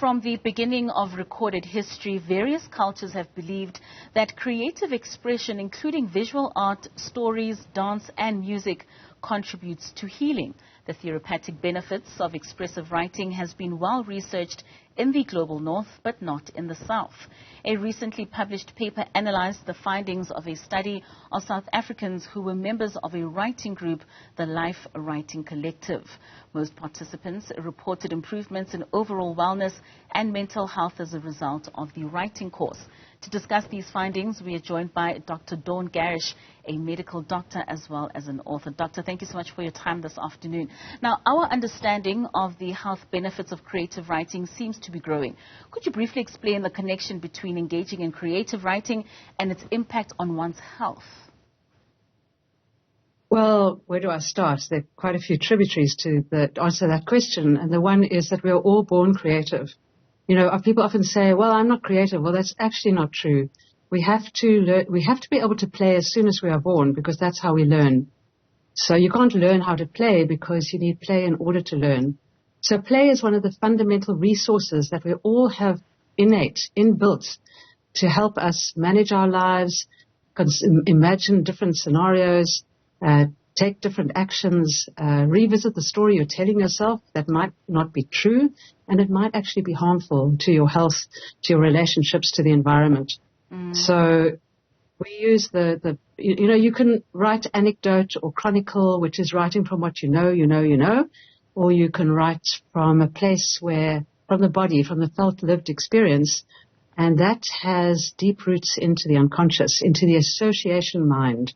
from the beginning of recorded history, various cultures have believed that creative expression, including visual art, stories, dance, and music, contributes to healing. The therapeutic benefits of expressive writing has been well researched in the global north, but not in the south. A recently published paper analyzed the findings of a study of South Africans who were members of a writing group, the Life Writing Collective. Most participants reported improvements in overall wellness and mental health as a result of the writing course. To discuss these findings, we are joined by Dr. Dawn Garisch, a medical doctor as well as an author. Doctor, thank you so much for your time this afternoon. Now, our understanding of the health benefits of creative writing seems to be growing. Could you briefly explain the connection between engaging in creative writing and its impact on one's health? Well, where do I start? There are quite a few tributaries to answer that question. And the one is that we are all born creative. You know, people often say, well, I'm not creative. Well, that's actually not true. We have to learn, we have to be able to play as soon as we are born, because that's how we learn. So you can't learn how to play because you need play in order to learn. So play is one of the fundamental resources that we all have inbuilt to help us manage our lives, imagine different scenarios, take different actions, revisit the story you're telling yourself that might not be true, and it might actually be harmful to your health, to your relationships, to the environment. So we use you can write anecdote or chronicle, which is writing from what you know, or you can write from a place from the body, from the felt lived experience, and that has deep roots into the unconscious, into the association mind,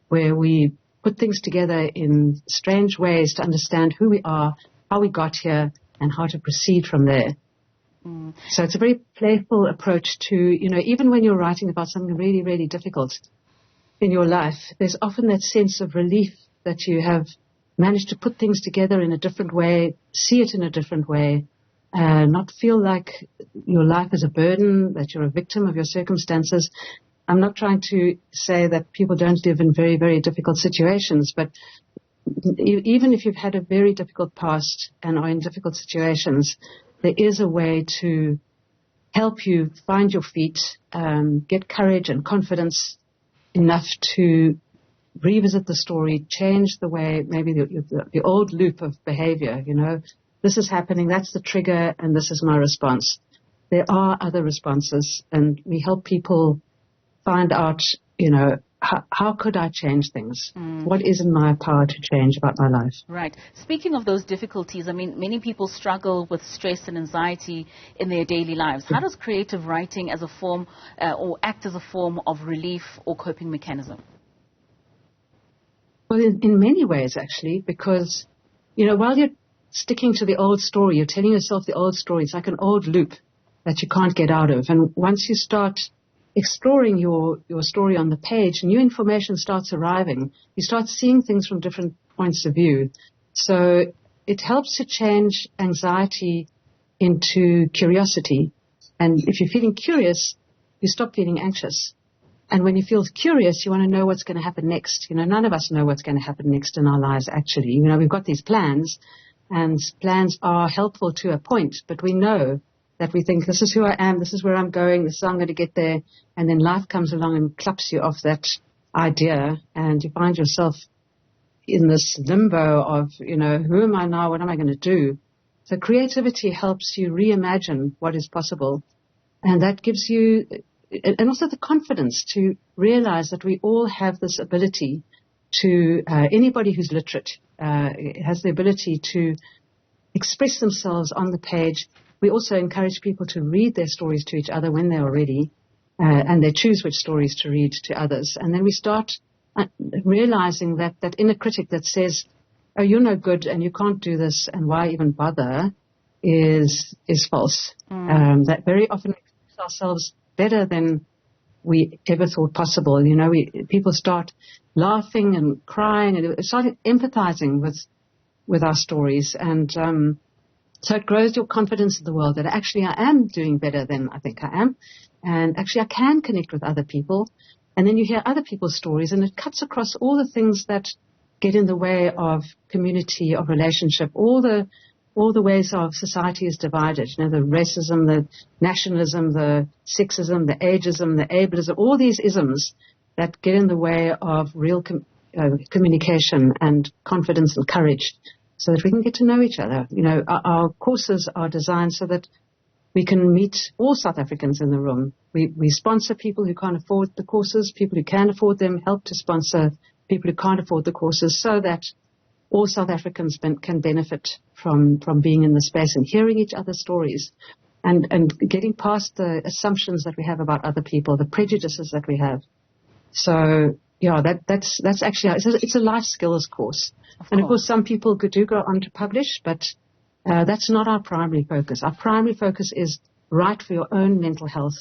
where we put things together in strange ways to understand who we are, how we got here, and how to proceed from there. So it's a very playful approach to, even when you're writing about something really, really difficult in your life, there's often that sense of relief that you have managed to put things together in a different way, see it in a different way, not feel like your life is a burden, that you're a victim of your circumstances. I'm not trying to say that people don't live in very, very difficult situations, but even if you've had a very difficult past and are in difficult situations, there is a way to help you find your feet, get courage and confidence enough to revisit the story, change the way, maybe the old loop of behavior, this is happening, that's the trigger, and this is my response. There are other responses, and we help people find out, how could I change things? What is in my power to change about my life? Right. Speaking of those difficulties, many people struggle with stress and anxiety in their daily lives. How does creative writing as a form or act as a form of relief or coping mechanism? Well, in many ways, actually, because, while you're sticking to the old story, you're telling yourself the old story. It's like an old loop that you can't get out of. And once you start exploring your story on the page, new information starts arriving. You start seeing things from different points of view. So it helps to change anxiety into curiosity. And if you're feeling curious, you stop feeling anxious. And when you feel curious, you want to know what's going to happen next. None of us know what's going to happen next in our lives, actually. We've got these plans, and plans are helpful to a point, but we know that we think, this is who I am, this is where I'm going, this is how I'm going to get there, and then life comes along and claps you off that idea, and you find yourself in this limbo of, who am I now, what am I going to do? So creativity helps you reimagine what is possible, and that gives you, and also the confidence to realize that we all have this ability to, anybody who's literate has the ability to express themselves on the page. We also encourage people to read their stories to each other when they are ready, and they choose which stories to read to others. And then we start realizing that inner critic that says, oh, you're no good and you can't do this, and why even bother, is false. That very often we express ourselves better than we ever thought possible. People start laughing and crying and start empathizing with our stories, and so it grows your confidence in the world that actually I am doing better than I think I am, and actually I can connect with other people. And then you hear other people's stories, and it cuts across all the things that get in the way of community, of relationship, all the all the ways our society is divided, the racism, the nationalism, the sexism, the ageism, the ableism, all these isms that get in the way of real communication and confidence and courage so that we can get to know each other. Our courses are designed so that we can meet all South Africans in the room. We sponsor people who can't afford the courses, people who can afford them, help to sponsor people who can't afford the courses so that all South Africans can benefit from being in the space and hearing each other's stories and getting past the assumptions that we have about other people, the prejudices that we have. So, yeah, that's actually, it's a life skills course. And of course, some people do go on to publish, but that's not our primary focus. Our primary focus is write for your own mental health.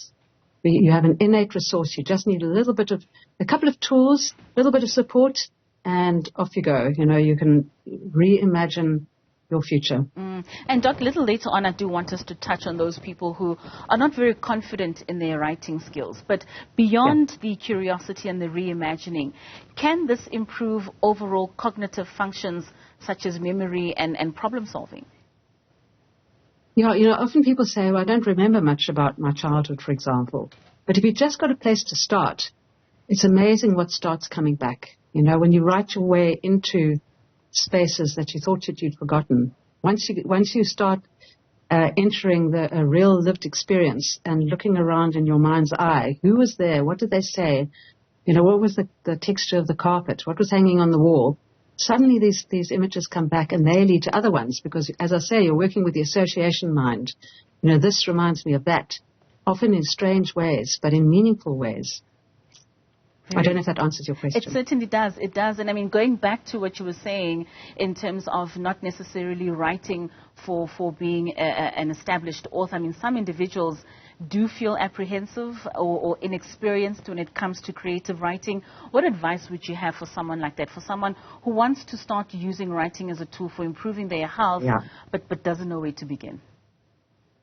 You have an innate resource. You just need a couple of tools, a little bit of support, and off you go. You can reimagine your future. And Doc, a little later on, I do want us to touch on those people who are not very confident in their writing skills. But beyond the curiosity and the reimagining, can this improve overall cognitive functions such as memory and problem solving? Yeah, often people say, well, I don't remember much about my childhood, for example. But if you've just got a place to start, it's amazing what starts coming back. When you write your way into spaces that you thought that you'd forgotten, once you start entering a real lived experience and looking around in your mind's eye, who was there? What did they say? What was the texture of the carpet? What was hanging on the wall? Suddenly these images come back and they lead to other ones because, as I say, you're working with the association mind. This reminds me of that, often in strange ways, but in meaningful ways. I don't know if that answers your question. It certainly does. It does. And I mean, going back to what you were saying in terms of not necessarily writing for being an established author, I mean, some individuals do feel apprehensive or inexperienced when it comes to creative writing. What advice would you have for someone like that, for someone who wants to start using writing as a tool for improving their health, but doesn't know where to begin?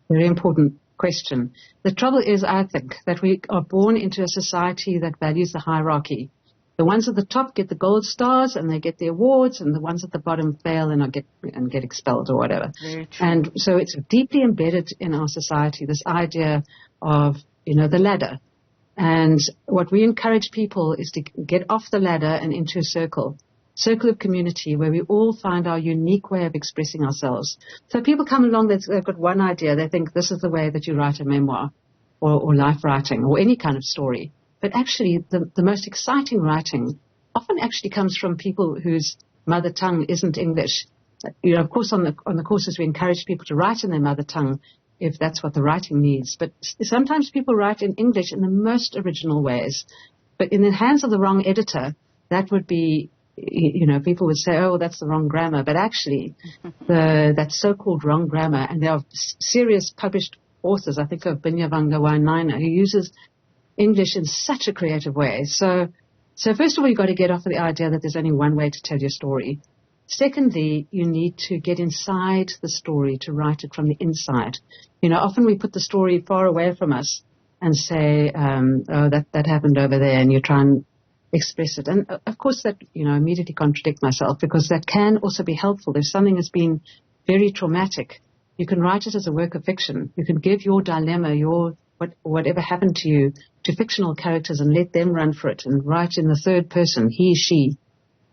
Very important question. The trouble is, I think, that we are born into a society that values the hierarchy. The ones at the top get the gold stars and they get the awards, and the ones at the bottom fail and get expelled or whatever. Very true. And so it's deeply embedded in our society, this idea of, the ladder. And what we encourage people is to get off the ladder and into a circle of community where we all find our unique way of expressing ourselves. So people come along, they've got one idea, they think this is the way that you write a memoir or life writing or any kind of story. But actually, the most exciting writing often actually comes from people whose mother tongue isn't English. Of course, on the courses, we encourage people to write in their mother tongue if that's what the writing needs. But sometimes people write in English in the most original ways. But in the hands of the wrong editor, that would be, people would say, oh, that's the wrong grammar. But actually, that so-called wrong grammar, and there are serious published authors, I think of Binyavanga Wainaina, who uses English in such a creative way. So first of all, you've got to get off of the idea that there's only one way to tell your story. Secondly, you need to get inside the story to write it from the inside. Often we put the story far away from us and say, oh, that happened over there, and you try and express it. And of course that, immediately contradict myself, because that can also be helpful. If something has been very traumatic, you can write it as a work of fiction. You can give your dilemma, whatever happened to you, to fictional characters and let them run for it and write in the third person, he, she.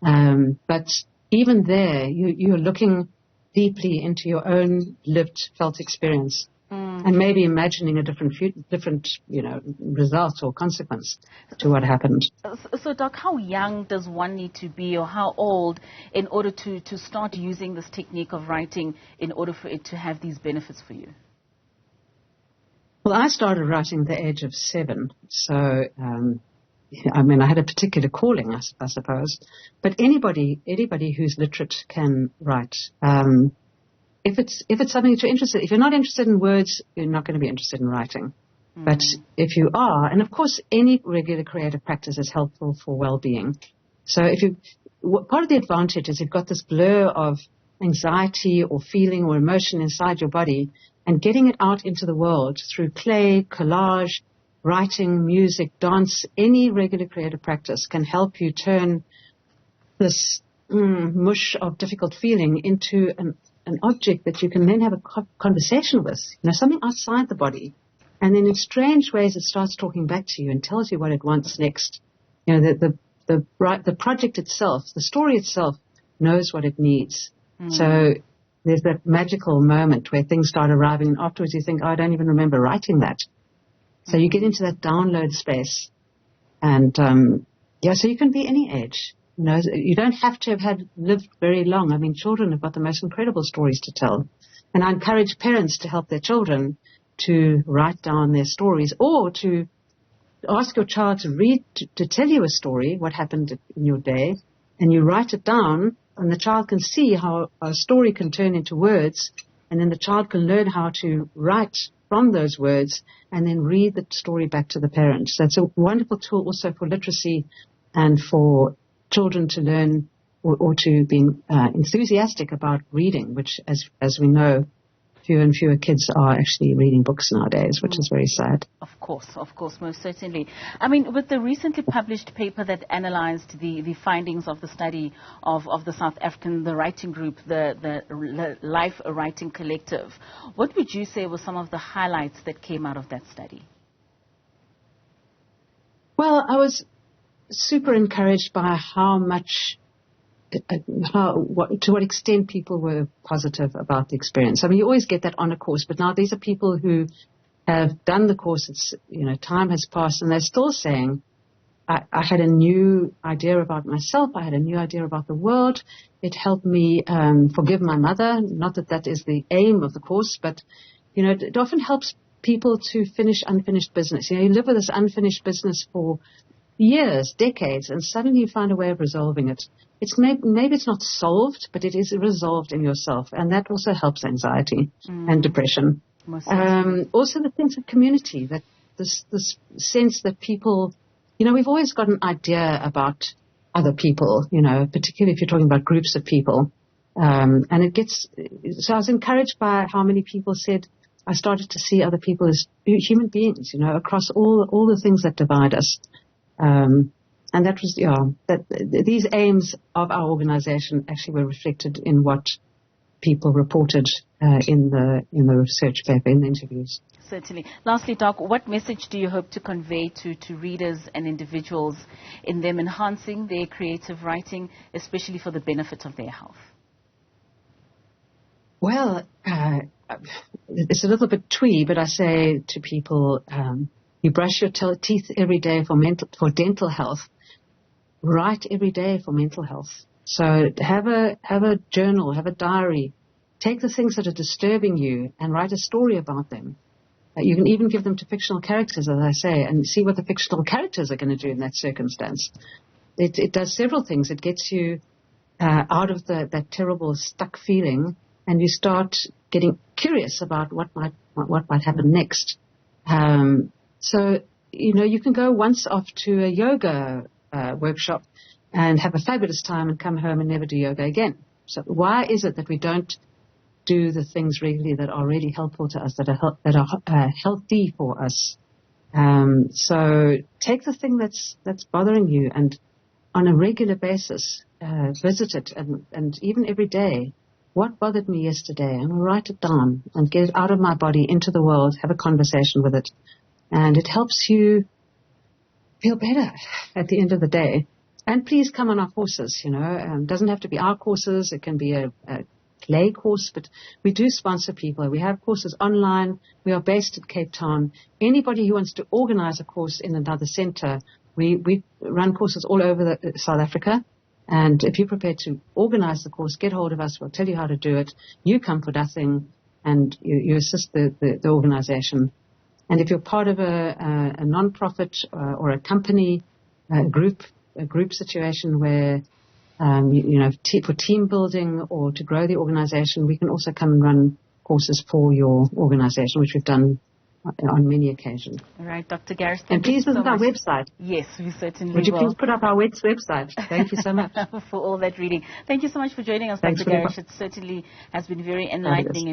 But even there, you're looking deeply into your own lived, felt experience. And maybe imagining a different result or consequence to what happened. So, Doc, how young does one need to be, or how old, in order to start using this technique of writing in order for it to have these benefits for you? Well, I started writing at the age of 7, so I had a particular calling, I suppose. But anybody who's literate can write. If it's something that you're interested in. If you're not interested in words, you're not going to be interested in writing. But if you are, and of course any regular creative practice is helpful for well-being. So part of the advantage is you've got this blur of anxiety or feeling or emotion inside your body, and getting it out into the world through play, collage, writing, music, dance, any regular creative practice can help you turn this mush of difficult feeling into an object that you can then have a conversation with, something outside the body. And then in strange ways, it starts talking back to you and tells you what it wants next. The project itself, the story itself, knows what it needs. So there's that magical moment where things start arriving, and afterwards you think, I don't even remember writing that. So you get into that download space. And, so you can be any age. You don't have to have lived very long. I mean, children have got the most incredible stories to tell. And I encourage parents to help their children to write down their stories, or to ask your child to read, to tell you a story, what happened in your day, and you write it down, and the child can see how a story can turn into words, and then the child can learn how to write from those words and then read the story back to the parents. That's a wonderful tool also for literacy and for children to learn or to be enthusiastic about reading, which, as we know, fewer and fewer kids are actually reading books nowadays, which is very sad. Of course, most certainly. I mean, with the recently published paper that analyzed the findings of the study of the South African, the writing group, the Life Writing Collective, what would you say were some of the highlights that came out of that study? Well, I was super encouraged by how much, to what extent people were positive about the experience. I mean, you always get that on a course, but now these are people who have done the course. It's, time has passed, and they're still saying, I had a new idea about myself. I had a new idea about the world. It helped me forgive my mother. Not that that is the aim of the course, but, it often helps people to finish unfinished business. You live with this unfinished business for years, decades, and suddenly you find a way of resolving it. It's maybe it's not solved, but it is resolved in yourself, and that also helps anxiety and depression. Also the sense of community, that this sense that people, we've always got an idea about other people, particularly if you're talking about groups of people, and so I was encouraged by how many people said, I started to see other people as human beings, across all the things that divide us. And that was, these aims of our organization actually were reflected in what people reported in the research paper, in the interviews. Certainly. Lastly, Doc, what message do you hope to convey to readers and individuals in them enhancing their creative writing, especially for the benefit of their health? Well, it's a little bit twee, but I say to people, you brush your teeth every day for dental health. Write every day for mental health. So have a journal, have a diary. Take the things that are disturbing you and write a story about them. You can even give them to fictional characters, as I say, and see what the fictional characters are going to do in that circumstance. It does several things. It gets you out of that terrible stuck feeling, and you start getting curious about what might happen next. So, you can go once off to a yoga workshop and have a fabulous time and come home and never do yoga again. So why is it that we don't do the things regularly that are really helpful to us, that are healthy for us? So take the thing that's bothering you, and on a regular basis, visit it, and even every day. What bothered me yesterday? I'm going to write it down and get it out of my body into the world, have a conversation with it. And it helps you feel better at the end of the day. And please come on our courses, doesn't have to be our courses. It can be a play course, but we do sponsor people. We have courses online. We are based at Cape Town. Anybody who wants to organize a course in another center, we run courses all over South Africa. And if you're prepared to organize the course, get hold of us. We'll tell you how to do it. You come for nothing, and you assist the organization. And if you're part of a non-profit or a company, a group situation where, for team building or to grow the organization, we can also come and run courses for your organization, which we've done on many occasions. All right, Dr. Garisch. And please visit our website. Yes, we certainly will. Would you please put up our website? Thank you so much. For all that reading. Thank you so much for joining us, Dr. Garisch. It certainly has been very enlightening.